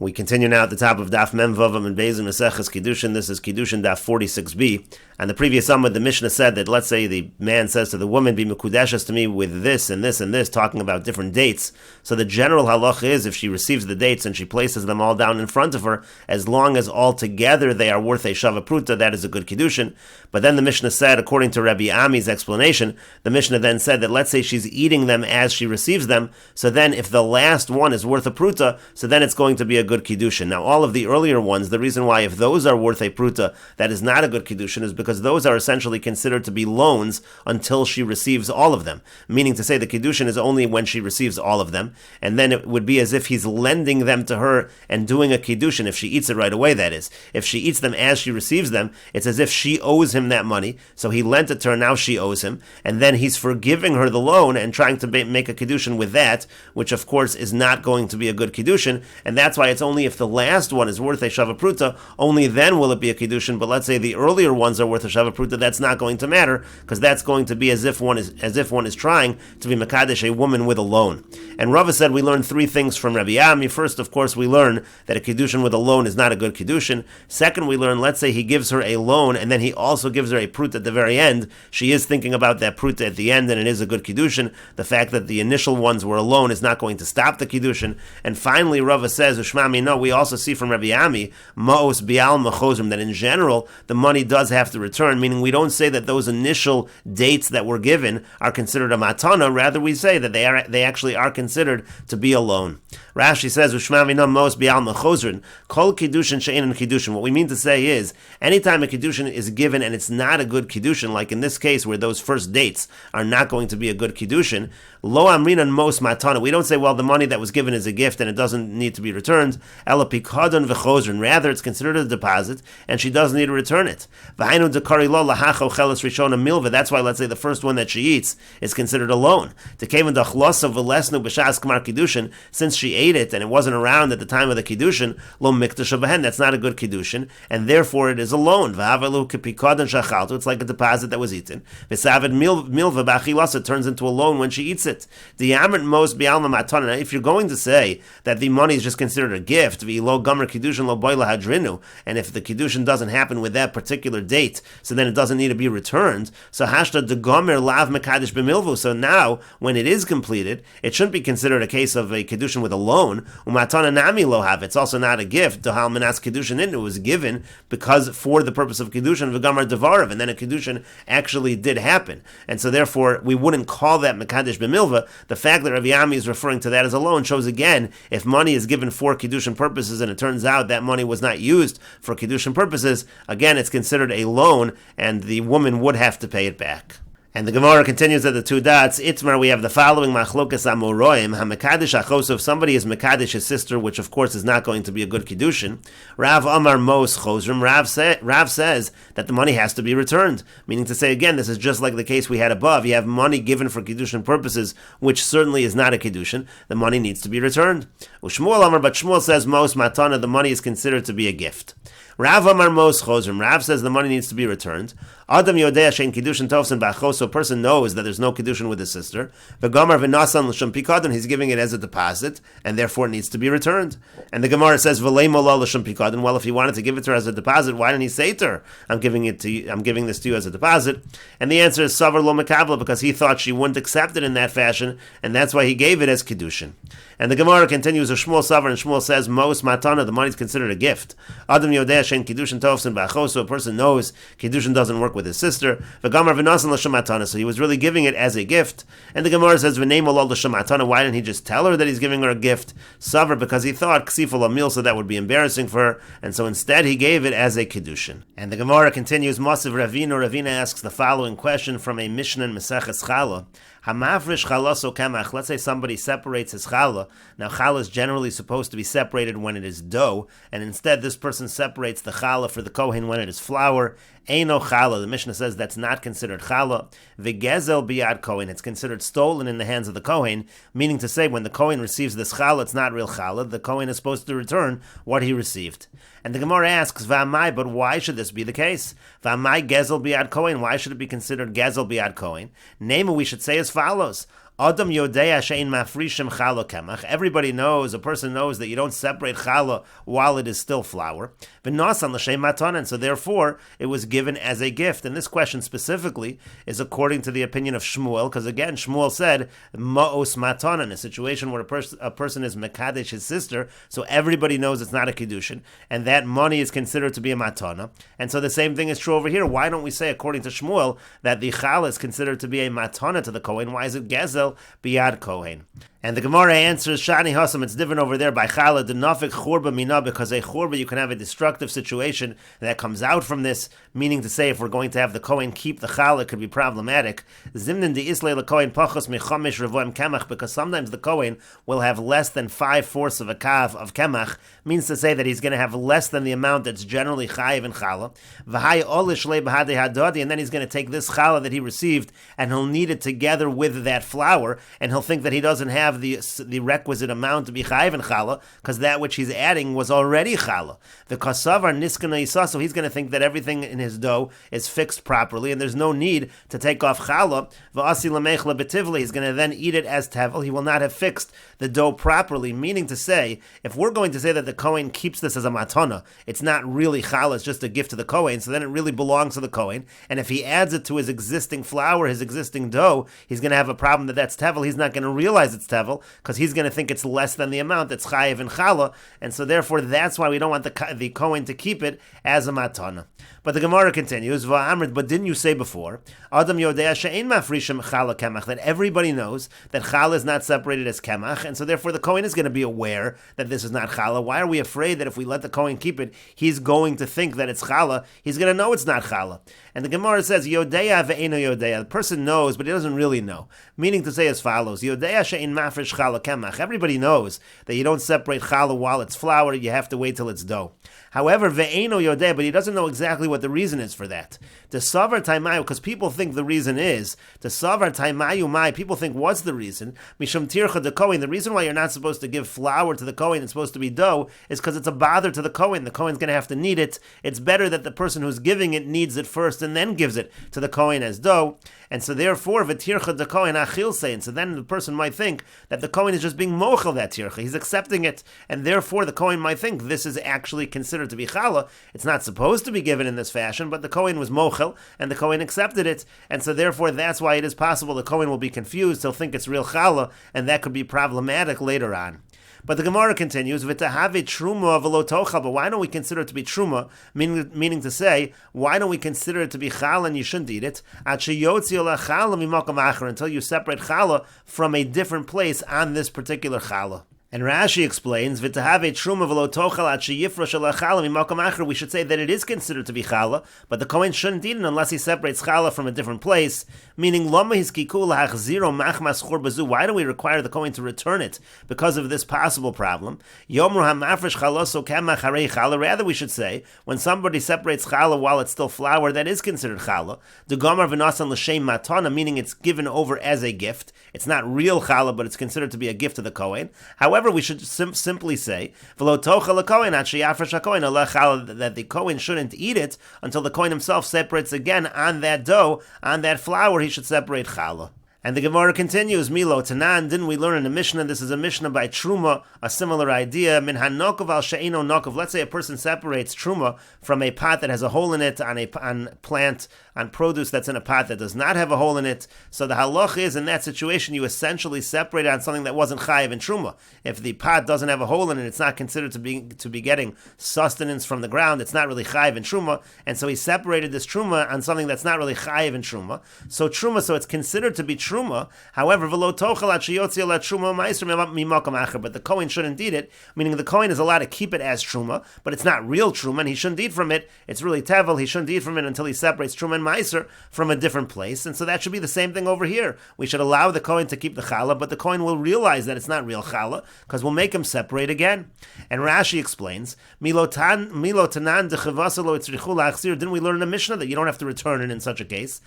We continue now at the top of Daf Mem Vavam and Beis in Meseches Kiddushin. This is Kiddushin Daf 46b. And the previous Amud, the Mishnah said that, let's say the man says to the woman, be mekudeshes to me with this and this and this, talking about different dates. So the general halacha is, if she receives the dates and she places them all down in front of her, as long as all together they are worth a shava pruta, that is a good Kiddushin. But then the Mishnah said, according to Rabbi Ami's explanation, the Mishnah then said that, let's say she's eating them as she receives them, so then if the last one is worth a pruta, so then it's going to be a good Kiddushin. Now all of the earlier ones, the reason why if those are worth a pruta, that is not a good Kiddushin, is because those are essentially considered to be loans until she receives all of them. Meaning to say the Kiddushin is only when she receives all of them, and then it would be as if he's lending them to her and doing a Kiddushin if she eats it right away, that is. If she eats them as she receives them, it's as if she owes him that money, so he lent it to her, now she owes him, and then he's forgiving her the loan and trying to make a Kiddushin with that, which of course is not going to be a good Kiddushin, and that's why it's only if the last one is worth a shava pruta, only then will it be a Kiddushin. But let's say the earlier ones are worth a shava pruta, that's not going to matter, because that's going to be as if one is trying to be mekadesh a woman with a loan. And Rava said we learn three things from Rabbi Ami. First, of course, we learn that a Kiddushin with a loan is not a good Kiddushin. Second, we learn, let's say he gives her a loan and then he also gives her a pruta at the very end. She is thinking about that pruta at the end and it is a good Kiddushin. The fact that the initial ones were a loan is not going to stop the Kiddushin. And finally, Rava says, Ushmami, no, we also see from Rabbi Ami, Ma'os bial machozrim, that in general, the money does have to return, meaning we don't say that those initial dates that were given are considered a matana, rather we say that they actually are considered to be a loan. Rashi says, Ushmami no mos bial machozrin, kol kiddushin she'ein kiddushin. What we mean to say is, anytime a kiddushin is given and it's not a good kiddushin, like in this case where those first dates are not going to be a good kiddushin, lo amrinan mos matana. We don't say, well, the money that was given is a gift and it doesn't need to be returned. Ela pikadon v'chozrin. Rather, it's considered a deposit and she doesn't need to return it. V'hainu dekari lo lahacho cheles rishona milva. That's why, let's say, the first one that she eats is considered a loan. Tekeven dachlosa v'lesnu b'shas k'mar kiddushin. Since she ate it and it wasn't around at the time of the kiddushin, lo mikdash b'hen. That's not a good kiddushin, and therefore it is a loan. V'havalu k'pikadon shachaltu. It's like a deposit that was eaten. V'savid milva b'achilasa. It turns into a loan when she eats it. The yamrit mos bi'alma matana. If you're going to say that the money is just considered a gift, v'lo gomer kiddushin lo boila hadrinu, and if the kiddushin doesn't happen with that particular date, so then it doesn't need to be returned. So hashta de gomer lav mekadesh b'milvu. So now, when it is completed, it shouldn't be considered a case of a kiddushin with a loan. Umatana nami lo have. It's also not a gift. Dehal minas kiddushin in. It was given because for the purpose of kiddushin v'gamar devarav, and then a kiddushin actually did happen, and so therefore we wouldn't call that mekadesh b'milva. The fact that Rabbi Ami is referring to that as a loan shows again, if money is given for kiddushin purposes and it turns out that money was not used for kiddushin purposes, again it's considered a loan and the woman would have to pay it back. And the Gemara continues at the two dots. Itmar, we have the following machlokas amoroim. Hamekadish achos. If somebody is mekadish his sister, which of course is not going to be a good kiddushin. Rav Amar mos chozrim. Rav says that the money has to be returned. Meaning to say, again, this is just like the case we had above. You have money given for kiddushin purposes, which certainly is not a kiddushin. The money needs to be returned. Ushmuel Amar, but Shmuel says mos matana. The money is considered to be a gift. Rav Amar mos chozrim. Rav says the money needs to be returned. Adam yodea shein kiddushin tovsin b'achos. So a person knows that there's no kiddushin with his sister. V'gamar v'nasan l'shem pikadon. He's giving it as a deposit, and therefore it needs to be returned. And the Gemara says v'lei mola l'shem pikadon. Well, if he wanted to give it to her as a deposit, why didn't he say to her, I'm giving this to you as a deposit? And the answer is savar lo mekavla, because he thought she wouldn't accept it in that fashion, and that's why he gave it as kiddushin. And the Gemara continues, a Shmuel savar, and Shmuel says mos matana. The money is considered a gift. Adam yodea shein kiddushin tovsin b'achos. So a person knows kiddushin doesn't work with his sister. V'gamar v'nasan l'shem matana. So he was really giving it as a gift. And the Gemara says v'nei molol l'shem matana. Why didn't he just tell her that he's giving her a gift? Savar, because he thought ksifol amil, so that would be embarrassing for her, and so instead he gave it as a kiddushin. And the Gemara continues, Masiv Ravina. Ravina asks the following question from a Mishnah in Meseches Chala. Hamavrish chalaso kamach. Let's say somebody separates his challah. Now challah is generally supposed to be separated when it is dough, and instead this person separates the challah for the kohen when it is flour. Eino challah. The Mishnah says that's not considered challah. V'gezel biad kohen. It's considered stolen in the hands of the kohen, meaning to say when the kohen receives this challah, it's not real challah. The kohen is supposed to return what he received. And the Gemara asks, V'amai, but why should this be the case? V'amai gezel biad kohen. Why should it be considered gezel biad kohen? Name we should say as follows. Adam yodea she'ein mafrishim challah kemach. Everybody knows, a person knows that you don't separate challah while it is still flour. V'nasan l'shem matana, and so therefore it was given as a gift. And this question specifically is according to the opinion of Shmuel, because again, Shmuel said ma'os matana, in a situation where a person is mekadesh his sister, so everybody knows it's not a kiddushin, and that money is considered to be a matana. And so the same thing is true over here. Why don't we say, according to Shmuel, that the challah is considered to be a matana to the Kohen? Why is it gezel biyad Kohen? And the Gemara answers, Shani Hasam, it's different over there by Chala, the Nafik Churba Mina, because a Churba, you can have a destructive situation that comes out from this, meaning to say, if we're going to have the Kohen keep the Chala, it could be problematic. Zimnin de Islay LeKohen Pachos Mechamish Revoim Kemach, because sometimes the Kohen will have less than 5/4 of a kav of Kemach, means to say that he's going to have less than the amount that's generally Chayiv in Chala. V'hai Olish Le Bahade Hadadi, and then he's going to take this Chala that he received, and he'll knead it together with that flour, and he'll think that he doesn't have the requisite amount to be chayiv in challah, because that which he's adding was already challah. The kasavar niskana isa, so he's going to think that everything in his dough is fixed properly, and there's no need to take off challah. V'asi lamechla betivli, he's going to then eat it as tevel. He will not have fixed the dough properly. Meaning to say, if we're going to say that the Kohen keeps this as a matana, it's not really challah; it's just a gift to the Kohen. So then it really belongs to the Kohen. And if he adds it to his existing flour, his existing dough, he's going to have a problem that's tevel. He's not going to realize it's tevel, because he's going to think it's less than the amount that's chayiv in challah, and so therefore that's why we don't want the Kohen to keep it as a matana. But the Gemara continues, but didn't you say before, Adam yodea she'ein mafrishim challah kemach, that everybody knows that challah is not separated as kemach, and so therefore the Kohen is going to be aware that this is not challah. Why are we afraid that if we let the Kohen keep it, he's going to think that it's challah? He's going to know it's not challah. And the Gemara says, yodea ve'eno yodea, the person knows, but he doesn't really know. Meaning to say as follows, yodea she'ein mafrish challah kemach, everybody knows that you don't separate challah while it's flour, you have to wait till it's dough. However, ve'eno yodeh, but he doesn't know exactly what the reason is for that. The savar taimayu, because people think the reason is, the savar taimayu mai, people think what's the reason? Mishum tircha de Kohen, the reason why you're not supposed to give flour to the Kohen, it's supposed to be dough, is because it's a bother to the Kohen. The Kohen's going to have to knead it. It's better that the person who's giving it kneads it first and then gives it to the Kohen as dough. And so therefore, v'tircha de Kohen achil sein. So then the person might think that the Kohen is just being mochel that tircha. He's accepting it, and therefore the Kohen might think this is actually considered to be challah. It's not supposed to be given in this fashion, but the Kohen was mochel, and the Kohen accepted it, and so therefore that's why it is possible the Kohen will be confused. He'll think it's real challah, and that could be problematic later on. But the Gemara continues, "V'tahave truma v'lo tochal." But why don't we consider it to be truma? Meaning to say, why don't we consider it to be challah and you shouldn't eat it? Until you separate challah from a different place on this particular challah. And Rashi explains, "V'tahave truma v'lo tochal at sheyifrosh ala challah mimakom acher." We should say that it is considered to be challah, but the Kohen shouldn't eat it unless he separates challah from a different place. Meaning, lama hiskiku lahachziro machmas chur bazu. Why do we require the Kohen to return it because of this possible problem? Yomru hamafresh chaloso kemach harei challah. Rather, we should say when somebody separates challah while it's still flour, that is considered challah. The gomar v'nasan l'shem matana, meaning it's given over as a gift. It's not real challah, but it's considered to be a gift to the Kohen. However, we should simply say that the Kohen shouldn't eat it until the Kohen himself separates again on that dough, on that flour. He should separate challah. And the Gemara continues, Milo Tanan, didn't we learn in the Mishnah? This is a Mishnah by Truma, a similar idea. Min hanokov al she'ino nokov. Let's say a person separates Truma from a pot that has a hole in it, on produce that's in a pot that does not have a hole in it. So the halach is, in that situation, you essentially separate on something that wasn't chayiv in Truma. If the pot doesn't have a hole in it, it's not considered to be getting sustenance from the ground. It's not really chayiv in Truma. And so he separated this Truma on something that's not really chayiv in Truma. So it's considered to be Truma. However, but the Kohen shouldn't eat it, meaning the Kohen is allowed to keep it as Truma, but it's not real Truma, and he shouldn't eat from it. It's really Tevel. He shouldn't eat from it until he separates Truma and Meiser from a different place. And so that should be the same thing over here. We should allow the Kohen to keep the Challah, but the Kohen will realize that it's not real Challah, because we'll make him separate again. And Rashi explains, didn't we learn in the Mishnah that you don't have to return it in such a case?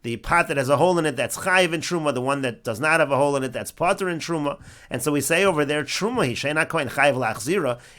The pot that has a hole in it, that's chayiv in truma. The one that does not have a hole in it, that's pater in truma. And so we say over there, truma,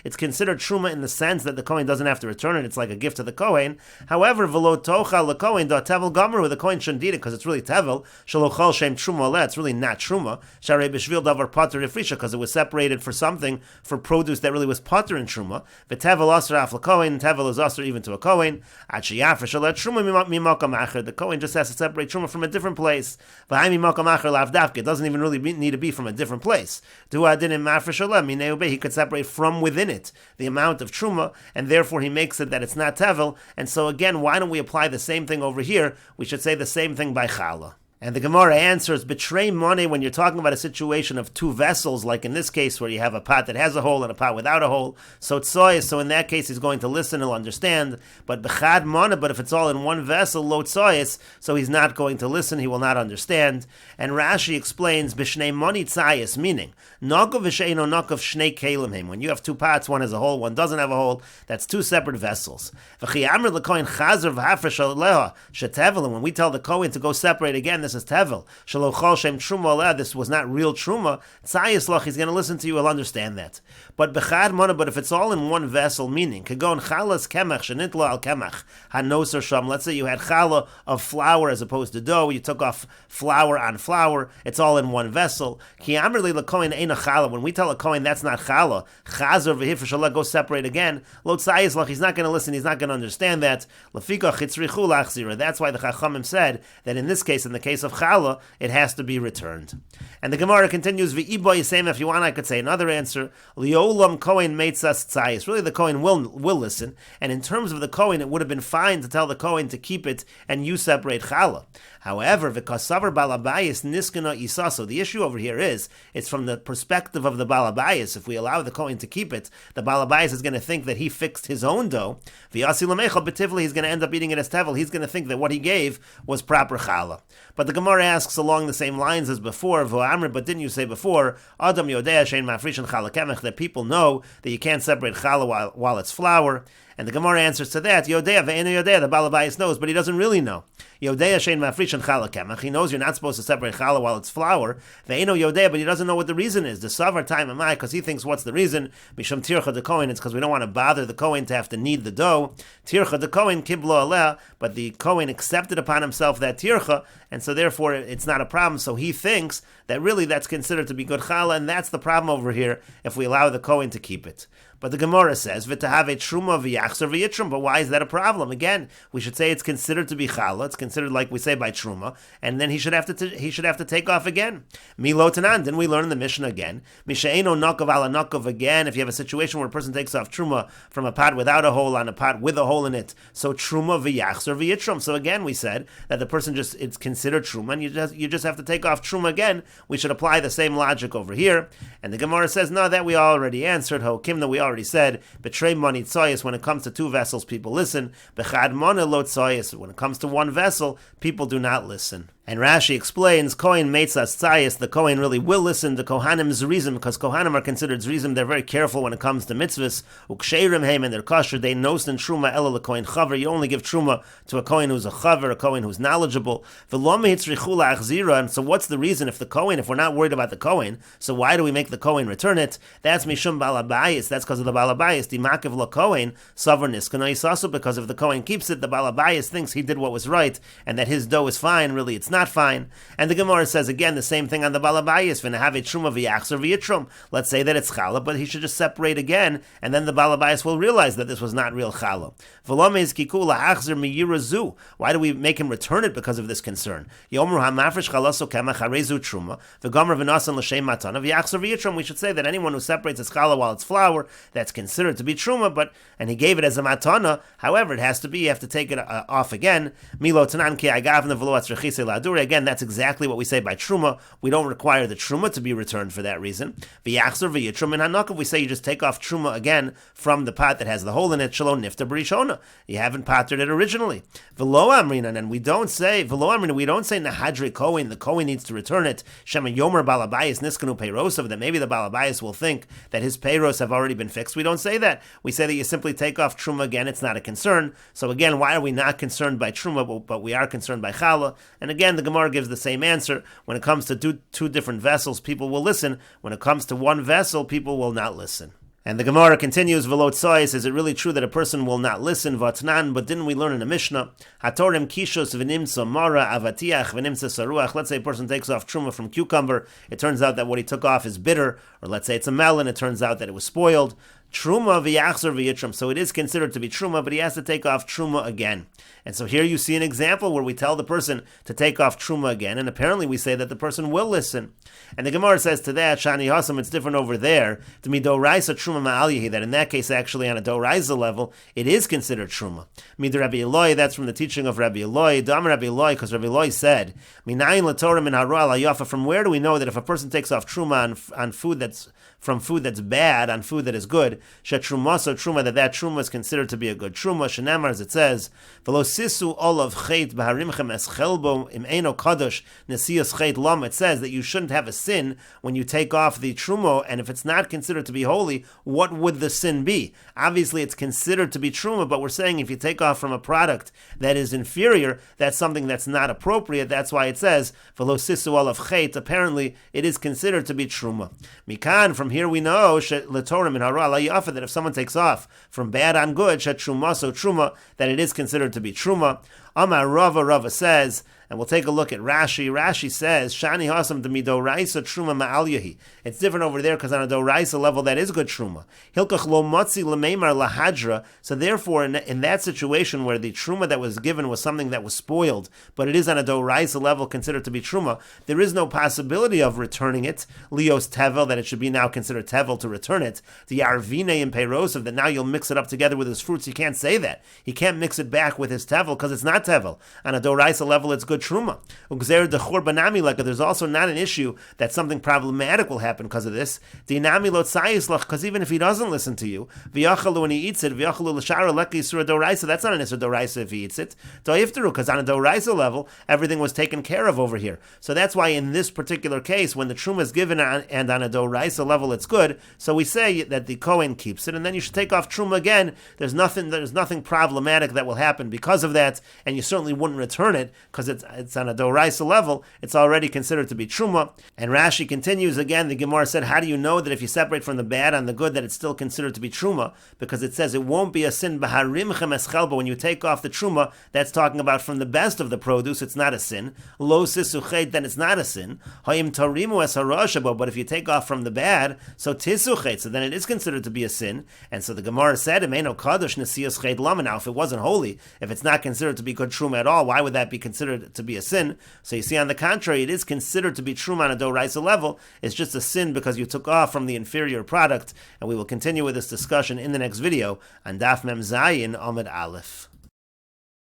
it's considered truma in the sense that the Kohen doesn't have to return it. It's like a gift to the Kohen. However, v'lo tocha l'Kohen da tevel gomer, the Kohen shouldn't eat it because it's really tevel. Shalochal shem truma oleh, it's really not truma. Sharei b'shvil davar pater ifrisha, because it was separated for something, for produce that really was pater in truma. V'tevel aser af l'Kohen, tevel is aser even to a Kohen. Ad sheyafresh oleh truma mimakam acher, the Kohen just has to separate truma from a different place. V'hai mimakam acher lav dafke, it doesn't even really need to be from a different place. Du adinim mafresh oleh minei ubei, he could separate from within it the amount of truma, and therefore he makes it that it's not tevel. And so again, why don't we apply the same thing over here? We should say the same thing by challah. And the Gemara answers, betray money when you're talking about a situation of two vessels, like in this case where you have a pot that has a hole and a pot without a hole. So tsoyes, so in that case he's going to listen, he'll understand. But bechad money, but if it's all in one vessel, lo tsoyes, so he's not going to listen, he will not understand. And Rashi explains, b'shnei money tzayes, meaning, nokov v'sheino nokov shnei kelim him. When you have two pots, one has a hole, one doesn't have a hole, that's two separate vessels. V'chi amr l'kohen chazer v'hafresh aleha shetevel, and when we tell the Kohen to go separate again, this is tevel. Shalochal shem truma oleh, this was not real truma. Tzayis lach, he's going to listen to you, he'll understand that. But bechad mana, but if it's all in one vessel, meaning, kagon chalas kemach shenitla al kemach hanoser sham. Let's say you had challah of flour as opposed to dough, you took off flour on flour, it's all in one vessel. Ki amr li l'kohen eina challah, when we tell a Kohen that's not challah, chazer v'hifresh oleh, go separate again, lo tzayis lach, he's not going to listen, he's not going to understand that. Lefika chitzrichu lachzira. That's why the Chachamim said that in this case, in the case of challah, it has to be returned. And the Gemara continues, v'ibo yisem, if you want I could say another answer, liolam Kohen meitzas tzayis. Really the Kohen will listen, and in terms of the Kohen, it would have been fine to tell the Kohen to keep it and you separate challah. However, v'kasavar balabayis niskana isaso, the issue over here is, it's from the perspective of the balabayis. If we allow the Kohen to keep it, the balabayis is going to think that he fixed his own dough. V'yasi l'meichel b'tivli, he's going to end up eating it as tevel. He's going to think that what he gave was proper challah. But the Gemara asks along the same lines as before, V'amr, but didn't you say before, Adam yodea shein mafrishin challah kemech, that people know that you can't separate challah while it's flour? And the Gemara answers to that, Yodea ve'enu Yodea, the Balabayis knows, but he doesn't really know. Yodea shein mafrishin challah kemach, he knows you're not supposed to separate challah while it's flour. Ve'enu Yodea, but he doesn't know what the reason is. The savar time amai, because he thinks what's the reason? Misham tircha de Kohen, it's because we don't want to bother the Kohen to have to knead the dough. Tircha de Kohen kiblo aleh, but the Kohen accepted upon himself that tircha, and so therefore it's not a problem. So he thinks that really that's considered to be good challah, and that's the problem over here if we allow the Kohen to keep it. But the Gemara says, "V'tahave truma v'yachzer v'yitrum." But why is that a problem? Again, we should say it's considered to be challah. It's considered like we say by truma, and then he should have to take off again. Milo tanan. Then we learn in the Mishnah again. Mishaeno nakav ala nakav again. If you have a situation where a person takes off truma from a pot without a hole on a pot with a hole in it, so truma v'yachzer v'yitrum. So again, we said that the person it's considered truma, and you just have to take off truma again. We should apply the same logic over here. And the Gemara says, no, that we already answered. Ho kimna, we already said, betray money tsoyes, when it comes to two vessels, people listen. Bechad money lo tsoyes, when it comes to one vessel, people do not listen. And Rashi explains, Kohen meitzas tzayis, the Kohen really will listen to Kohanim zrizim, because Kohanim are considered zrizim, they're very careful when it comes to mitzvahs. Uksheirim heim, and they're kosher, they nosen truma ela lekohen chaver, you only give truma to a Kohen who's a chaver, a Kohen who's knowledgeable. V'lo mehitzrichu la'achzira, and so what's the reason if we're not worried about the Kohen, so why do we make the Kohen return it? That's mishum balabayis, that's because of the balabayis, dimakev la Kohen, savar niskana isasu, because if the Kohen keeps it, the balabayis thinks he did what was right, and that his dough is fine, really it's not fine. And the Gemara says again the same thing on the balabayis. V'nehave truma v'yachzer v'yitrum. Let's say that it's challah, but he should just separate again, and then the balabayis will realize that this was not real challah. V'lomez kiku la'achzer miyirazu. Why do we make him return it because of this concern? Yomru hamafresh chalaso kemach harezu truma v'gomer v'nasan l'shem matana v'yachzer v'yitrum. We should say that anyone who separates his challah while it's flour, that's considered to be truma, and he gave it as a matana. However, it has to be, you have to take it off again. Milo tanan ki agavna v'lo atzrechise la'adure. Again, that's exactly what we say by truma. We don't require the truma to be returned for that reason. V'yachzer v'yitrum in hanakav. We say you just take off truma again from the pot that has the hole in it. Shalom nifta b'rishona. You haven't pottered it originally. V'lo amrina, and we don't say nahadre Kohen. The Kohen needs to return it. Shema yomer balabayis niskanu peirosav. That maybe the balabayis will think that his peiros have already been fixed. We don't say that. We say that you simply take off truma again. It's not a concern. So again, why are we not concerned by truma, but we are concerned by challah? And again, the Gemara gives the same answer. When it comes to two different vessels, people will listen. When it comes to one vessel, people will not listen. And the Gemara continues, V'lo tzois, is it really true that a person will not listen, Vatnan, but didn't we learn in a Mishnah, Hatorim kishos v'nimtza mara avatiach v'nimtza saruach. Let's say a person takes off truma from cucumber, it turns out that what he took off is bitter, or let's say it's a melon, it turns out that it was spoiled. Truma v'yachzor v'yitrum. So it is considered to be truma, but he has to take off truma again. And so here you see an example where we tell the person to take off truma again, and apparently we say that the person will listen. And the Gemara says to that, Shani Hasam, it's different over there, to midoraisa truma ma'al yehi, that in that case, actually on a doraisa level, it is considered truma. Mid Rabbi Eloi, that's from the teaching of Rabbi Eloi, Dam Rabbi Eloi, because Rabbi Eloi said, Minayin l'torah min hara al yafa, from where do we know that if a person takes off truma on food that's from food that's bad on food that is good, shetrumasa truma, that truma is considered to be a good truma. Shenamar, as it says, v'lo sisu olav chet b'harimchem es chelbo im eno kadosh nesias chet lam. It says that you shouldn't have a sin when you take off the truma, and if it's not considered to be holy, what would the sin be? Obviously, it's considered to be truma, but we're saying if you take off from a product that is inferior, that's something that's not appropriate. That's why it says v'lo sisu olav chet. Apparently, it is considered to be truma. Mikan, from here we know that if someone takes off from bad on good, truma, that it is considered to be truma. Amar Rava says, and we'll take a look at Rashi. Rashi says, Shani Hasam Demidoraisa Truma Ma'al Yehi. It's different over there because on a Doraisa level that is good Truma. Hilkach Lo Motzi L'meimar Lahadra. So therefore, in that situation where the Truma that was given was something that was spoiled, but it is on a Doraisa level considered to be Truma, there is no possibility of returning it. Leos Tevel, that it should be now considered Tevel to return it. The Arvine and Peirosov, that now you'll mix it up together with his fruits. You can't say that. He can't mix it back with his Tevel because it's not Tevel. On a Doraisa level, it's good Truma. There's also not an issue that something problematic will happen because of this. Because even if he doesn't listen to you, when he eats it, that's not an Isra Doraisa if he eats it. Because on a Doraisa level, everything was taken care of over here. So that's why in this particular case, when the Truma is given and on a Doraisa level it's good, so we say that the Kohen keeps it, and then you should take off Truma again. There's nothing problematic that will happen because of that, and you certainly wouldn't return it because it's on a doraisa level. It's already considered to be truma. And Rashi continues again. The Gemara said, "How do you know that if you separate from the bad on the good, that it's still considered to be truma?" Because it says it won't be a sin b'harimchem eschelbo. When you take off the truma, that's talking about from the best of the produce. It's not a sin. Lo sisuchet, then it's not a sin. Hayim tarimu es harashabo. But if you take off from the bad, so tisuchet, so then it is considered to be a sin. And so the Gemara said, "Emeino kadosh nesias chet lama." Now, if it wasn't holy, if it's not considered to be good truma at all, why would that be considered to be a sin? So you see, on the contrary, it is considered to be truma on a doraisa level. It's just a sin because you took off from the inferior product. And we will continue with this discussion in the next video on Daf Mem Zayin Amud Aleph.